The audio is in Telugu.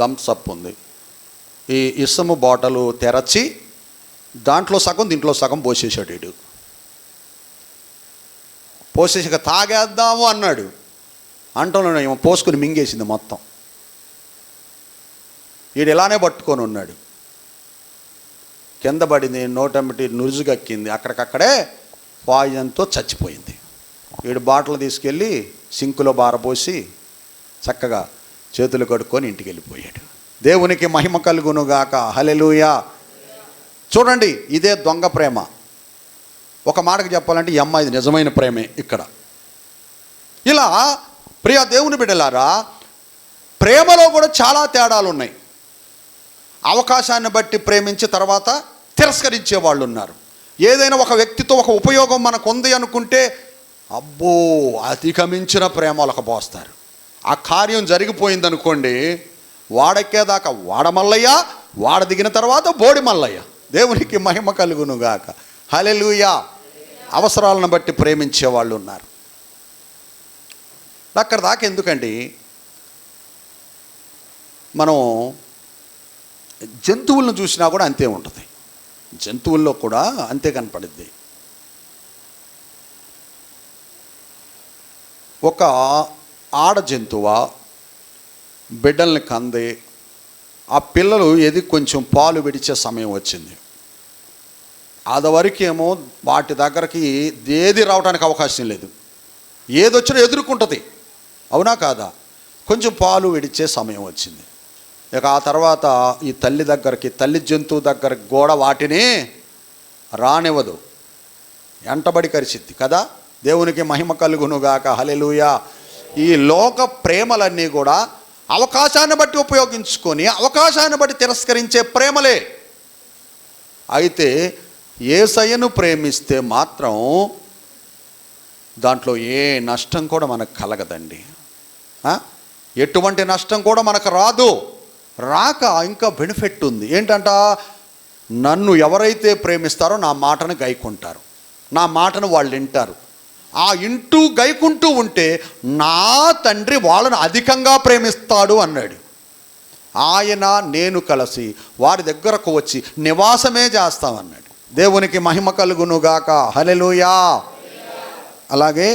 థమ్సప్ ఉంది. ఈ ఇసము బాటలు తెరచి దాంట్లో సగం దీంట్లో సగం పోసేసాడు. వీడు పోసేసి తాగేద్దాము అన్నాడు. అంటున్నాడు, ఏమో పోసుకుని మింగేసింది మొత్తం. వీడు ఇలానే పట్టుకొని ఉన్నాడు. కింద పడింది, నోటమిటి నురుజుగక్కింది, అక్కడికక్కడే పాయిజన్తో చచ్చిపోయింది. వీడు బాటలు తీసుకెళ్ళి సింకులో బారపోసి చక్కగా చేతులు కడుక్కొని ఇంటికి వెళ్ళిపోయాడు. దేవునికి మహిమ కలుగునుగాక. హల్లెలూయా. చూడండి, ఇదే దొంగ ప్రేమ. ఒక మాటకు చెప్పాలంటే ఈ అమ్మాయిది నిజమైన ప్రేమే ఇక్కడ. ఇలా ప్రియ దేవుని బిడ్డలారా, ప్రేమలో కూడా చాలా తేడాలు ఉన్నాయి. అవకాశాన్ని బట్టి ప్రేమించి తర్వాత తిరస్కరించే వాళ్ళు ఉన్నారు. ఏదైనా ఒక వ్యక్తితో ఒక ఉపయోగం మనకు ఉంది అనుకుంటే అబ్బో అధిగమించిన ప్రేమ వాళ్ళకి పోస్తారు. ఆ కార్యం జరిగిపోయింది అనుకోండి, వాడెక్కేదాకా వాడ మల్లయ్య, వాడ దిగిన తర్వాత బోడి మల్లయ్య. దేవునికి మహిమ కలుగునుగాక. హల్లెలూయా. అవసరాలను బట్టి ప్రేమించే వాళ్ళు ఉన్నారు. అక్కడ దాకా ఎందుకండి, మనం జంతువులను చూసినా కూడా అంతే ఉంటుంది. జంతువుల్లో కూడా అంతే కనపడుద్ది. ఒక ఆడ జంతువ బిడ్డల్ని కంది, ఆ పిల్లలు ఏది కొంచెం పాలు విడిచే సమయం వచ్చింది. అదివరకేమో వాటి దగ్గరికి ఏది రావడానికి అవకాశం లేదు, ఏదొచ్చినా ఎదుర్కొంటుంది. అవునా కాదా? కొంచెం పాలు విడిచే సమయం వచ్చింది. ఇక ఆ తర్వాత ఈ తల్లి దగ్గరికి, తల్లి జంతువు దగ్గరికి కూడా వాటిని రానివ్వదు, ఎంటబడి కరిచిద్ది కదా. దేవునికి మహిమ కలుగునుగాక. హల్లెలూయా. ఈ లోక ప్రేమలన్నీ కూడా అవకాశాన్ని బట్టి ఉపయోగించుకొని అవకాశాన్ని బట్టి తిరస్కరించే ప్రేమలే. అయితే యేసయ్యను ప్రేమిస్తే మాత్రం దాంట్లో ఏ నష్టం కూడా మనకు కలగదండి. ఎటువంటి నష్టం కూడా మనకు రాదు. రాక ఇంకా బెనిఫిట్ ఉంది. ఏంటంట, నన్ను ఎవరైతే ప్రేమిస్తారో నా మాటను గైకుంటారు, నా మాటను వాళ్ళు వింటారు. ఆ ఇంటూ గైకుంటూ ఉంటే నా తండ్రి వాళ్ళను అధికంగా ప్రేమిస్తాడు అన్నాడు. ఆయన నేను కలిసి వారి దగ్గరకు వచ్చి నివాసమే చేస్తామన్నాడు. దేవునికి మహిమ కలుగునుగాక. హల్లెలూయా. అలాగే